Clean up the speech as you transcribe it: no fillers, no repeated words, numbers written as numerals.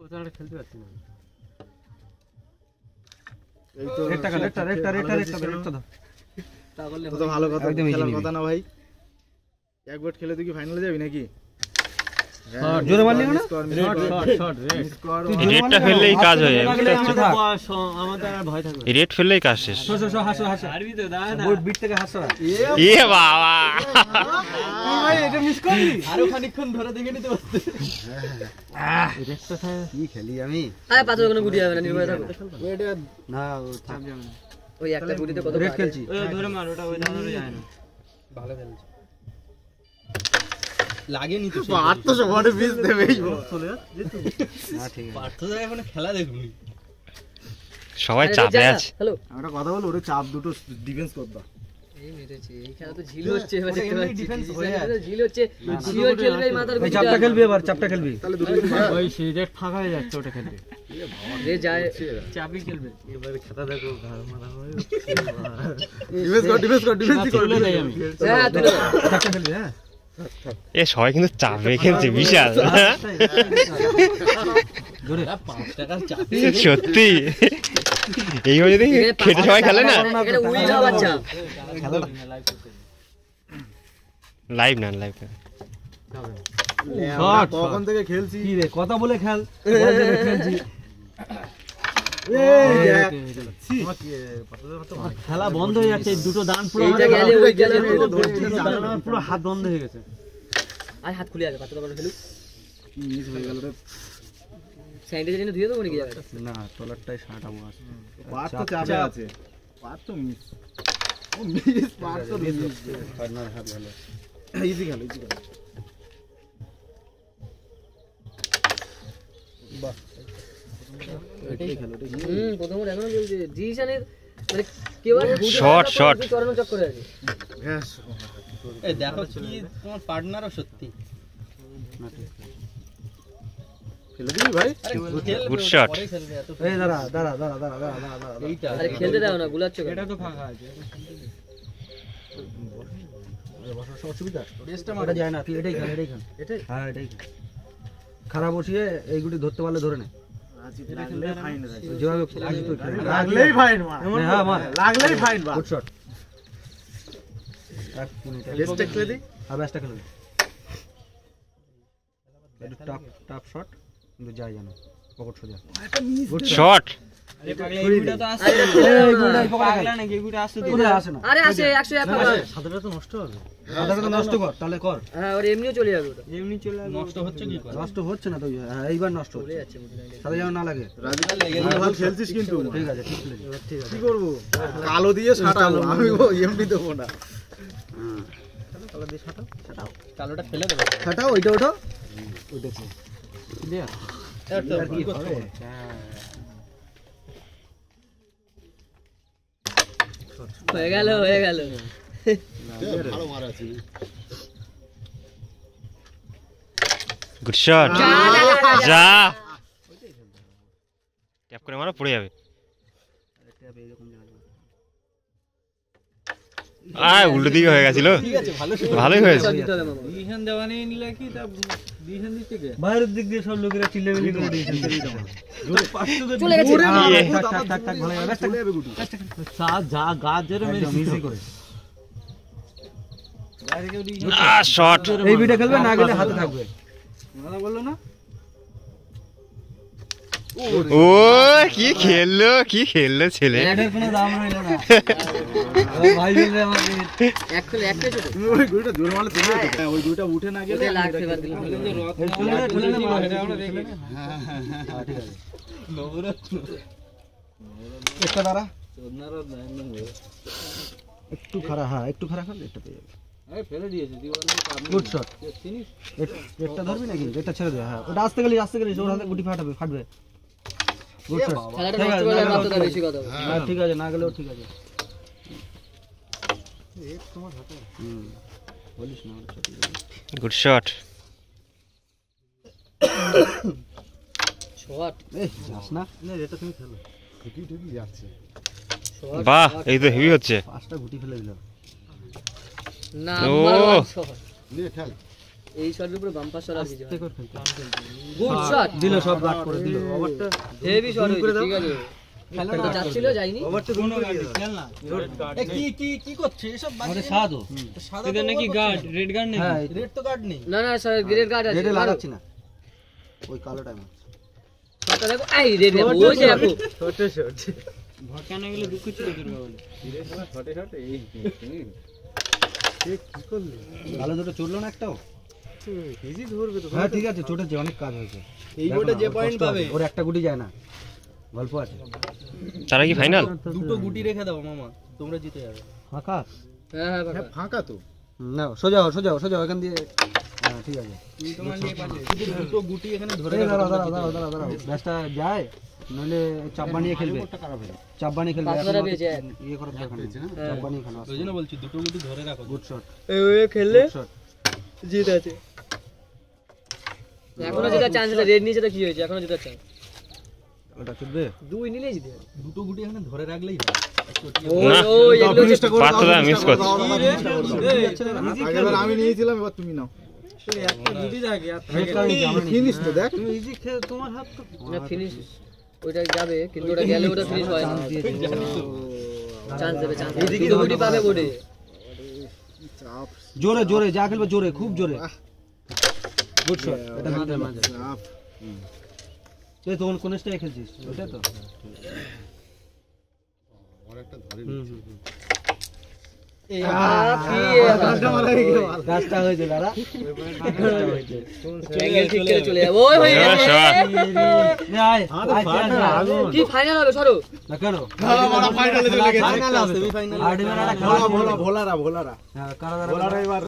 খেলতে পারছি না। এই তো রেটটা তো ভালো কথা, খেলার কথা না ভাই। এক ব্যাট খেলে তুই কি ফাইনালে যাবি নাকি? জোরে মারলি না? রেটটা ফেললেই কাজ হয়ে যাবে। আমাদের আর ভয় থাকবে। রেট ফেললেই কাজ শেষ। হারবি তো দাদা। বিট থেকে হাসো। এ বাবা, ভাই এটা মিস করলি? আরো খানিকক্ষণ ধরে দেখে নিতে পারতে। রেটটা কি খেলি আমি? আরে পাঁচ ওখানে গুটি যাবে না, নির্ভয় থাকো। ওইটা না চাপ যাবে না। ওই একটা গুটিতে কত রেট খেলছি। ওই ধরে মার, ওটা ওই ধরে যায় না। ভালো খেলছে। লাগেনি তো। আর তো সবারে মিস দেবেই চলে যা। না ঠিক আছে। পার্থ দা এখন খেলা দেখুনি। সবাই চাপে আছে। হ্যালো, একটা কথা বল, ওরে চাপ দুটো ডিফেন্স করবা। এই মেরেছে। এই খেলা তো ঝিল হচ্ছে, এবার দেখতে এমনি পাচ্ছি ডিফেন্স ঝিল হয়ে আছে। ঝিল হচ্ছে। শিওর খেলবে এই মাথার এই গুটিটা। চাপটা খেলবি এবার, চাপটা খেলবি। তাহলে দুটো ওই সিরিজ ফাঁকা হয়ে যাচ্ছে, ওটা খেলবে। রে যায় চাপই খেলবে। এবারে খেতা দেখো, ঘাড় মারা হয়। ডিফেন্স কর তুলে দেই আমি। হ্যাঁ তুলে দাও। চাপটা খেলবি হ্যাঁ। এ সবাই কিন্তু চাপে খেলছে বিশাল। জোরে 5 টাকার চাপি। সত্যি এইভাবে যদি খেটে সবাই খেলে না। এখানে উইল হওয়ার চাপ। লাইভ না লাইভ না। শট কখন থেকে খেলছি। কি রে কথা বলে খেল। খেলছি খেলা বন্ধ হয়ে যাচ্ছে, দুটো দান পুরো এইটা গেলে ওই গেলে পুরো হাত বন্ধ হয়ে গেছে। আর হাত খুলে যাবে, পাঁচ টাকা খেলু। কি মিস হয়ে গেল রে। স্যানিটাইজার এনে ধুয়ে দেবো নাকি যাবে? না তলারটাই সাঁটাবো আছে। পার তো চাপে আছে। পার তো মিস। ও মিস, পার তো মিস। পার্টনার হাত ভালো। ইজি খেলো, ইজি খেলো। বাহ, এটাই খেলো, এটাই খেলো। প্রথম এখনো চলছে ডিসিশনের, মানে কেউ আর Shot, shot. করানো চক করে আছে। হ্যাঁ, এই দেখো কি তোমার পার্টনারও সত্যি। খেলে দিবি ভাই। Good shot. এই দাঁড়া। এইটা আরে খেলতে দাও না, গুলাচ্ছ কেন? এটা তো ফাঁকা আছে। অসুবিধা এটা যায় না, তুই এটাই খেল। হ্যাঁ এটাই খেল। খারাপ বসিয়ে এইগুলি ধরতে পারলে ধরে নে। লাগলেই ফাইন ভাই। যেভাবে খুশি তুই খেল। লাগলেই ফাইন মার। হ্যাঁ মার। লাগলেই ফাইন মার। Good shot. এক মিনিট। লেস্টে খেলে দি। আর ব্যাসটা খেলুন। একটু টাফ শট কিন্তু যায় জানো পকেট সোজা। Good shot. আরে পাগলা এগুলা তো আসে। পাগলা নাকি এগুলা আসে তো। কোথায় আসে না? আরে আসে 101 পাবা। সাদাটা তো নষ্ট হবে। সাদাটা তো নষ্ট কর, তাহলে কর। হ্যাঁ ওর এমনিও চলে যাবে ওটা। এমনি চলে আসবে। নষ্ট হচ্ছে কি করে? নষ্ট হচ্ছে না তো, হ্যাঁ এইবার নষ্ট চলে হচ্ছে। যাচ্ছে মোটামুটি। সাদা যেন না লাগে। রাজু ভালো খেলছিস কিন্তু। ঠিক আছে ঠিক খেলেছি। কি করব? কালো দিয়ে ছাটাবো, আমি এমনি দেবো না। কালো দিয়ে ছাটাও। কালোটা ফেলে দেবো। ছাটাও ওইটা ওঠো। ওইটা কি? ক্লিয়ার। আর কি হবে? হয়ে গেল, হয়ে গেল। Good shot. যা ট্যাপ করে মারো, পড়ে যাবে। উল্টো দিকে হয়ে গেছিল। ঠিক আছে, ভালো ভালোই হয়েছে। দিতে হবে মামা। ডিসিশন দেওয়া নেই নিলে কি তা ডিসিশন দিতে গে। বাইরের দিক দিয়ে সব লোকেরা চিল্লামিল্লি করে দিয়েছে। চলে গেছে। থাক ভালো হবে। চলে যাবে গুটি। যা গাছ জেরে মেরে মিসই করে। বাইরে কেউ দি। শট। এই বিটা খেলবে, না গেলে হাতে থাকবে। মানা বললো না? ও কি খেললো ছেলে। এটার কোনো দাম রইল না। ও ভাই বলবে আমাকে একচুয়ালি একটা ছোট। তুমি ওই গুটিটা জোরে মারলে তুমি হ্যাঁ, ওই গুটিটা উঠে না গেলে ওতে লাখ ফেভার দিল। হ্যাঁ ঠিক আছে। একটা দাঁড়া। একটু খারাপ, হ্যাঁ একটু খারাপ হলে একটা পেয়ে যাবে। ফেলে দিয়েছে গুড শট। এটা ধরবি নাকি? এটা ছেড়ে দে। হ্যাঁ ওটা আস্তে গেলি ওর হাতে গুটি ফাটবে। Good shot. খেলাটা নষ্ট করলে মাত্রটা বেশি কথা বলে। হ্যাঁ ঠিক আছে, না গেলেও ঠিক আছে। বলিস না। Good shot. শট। এই যাস না। এটা তুমি খেলো। গুটি যাচ্ছে। বাহ, এই তো হেভি হচ্ছে। পাঁচটা গুটি ফেলে দিল। না ও। Number 1 shot. নে খেল। এই শটের উপরে বাম্পার শট আছে গুড শট দিল সব ব্যাক করে দিল ওভারটা হেভি শট হয়েছে ঠিক আছে খেলা যাচ্ছিল যায়নি ওভারটা গুণ করে দিল খেল না এ কি করছে এসব আমাদের সাদো তোদের নাকি গার্ড রেড গার্ড নেই হ্যাঁ রেড তো কার্ড নেই। না না স্যার গ্রেড কার্ড আছে রেডে লাগাচ্ছি না ওই কালো টাইম শটটা দেখো এই রেড দেখো ওই যে দেখো ছোট শট। ভটকানো গেলে দুঃখ ছিল তোর বাবা শটে শটে এই কালো দুটো চড়লো না একটাও ইজি ধরবে তো। হ্যাঁ ঠিক আছে চটেছে অনেক কাজ হয়েছে এই দেখো গোটে না, যে ওর পয়েন্ট কষ্ট পাবে হবে। ওর একটা গুটি যায় না গল্প আছে তারা কি ফাইনাল? দুটো গুটি রেখে দাও মামা, তোমরা জিতে যাবে। ফাঁকা হ্যাঁ হ্যাঁ বাবা ফাঁকা তো না সোজা হও এখান দিয়ে হ্যাঁ ঠিক আছে তোমার নিয়ে পারলে দুটো গুটি এখানে ধরে এই রাখো। দাঁড়াও ব্যাসটা যায় নইলে চাপ বানিয়ে খেলবে চাপ বানিয়ে খেলবে পাঁচবারে এখন পেয়েছে। ইয়ে করার দরকার নেই চাপ বানিয়ে খেলো ওই জন্য বলছি দুটো গুটি ধরে রাখো। গুড শট এই খেললে শট জিত আছে এখনো যেটা চান্স আছে রেড নিচে তো কি হয়েছে এখনো যেটা চান্স ওটা চলবে দুই নিলেই জিতে যাবে দুটো গুটি এখানে ধরে রাখলেই হয়। ওই না। ওই এগুলো হচ্ছে পাত্রটা মিস করছে। আগেরবার আমি নিয়েছিলাম, এবার তুমি নাও। ফিনিশ তো দেখ। তোমার হাত তো না ফিনিশ ওইটা যাবে কিন্তু ওটা গেলে ওটা ফিনিশ হয় না চান্স দেবে চান্স দুটো গুটি পাবে বোর্ডে চাপ জোরে যা খেলবে জোরে খুব জোরে গুড শট এটা মাঝে মাঝে চাপ। তুই তখন কোন স্টাইলে খেলছিস ওটা তো কাজটা হয়েছে দাদা অ্যাঙ্গেল ঠিক করে চলে যাবে ওই হয়ে গেছে কি ফাইনাল হবে সরো না কেন ফাইনালে চলে গেছে। ফাইনাল হবে ভোলারা হ্যাঁ কারা ভোলারা এবার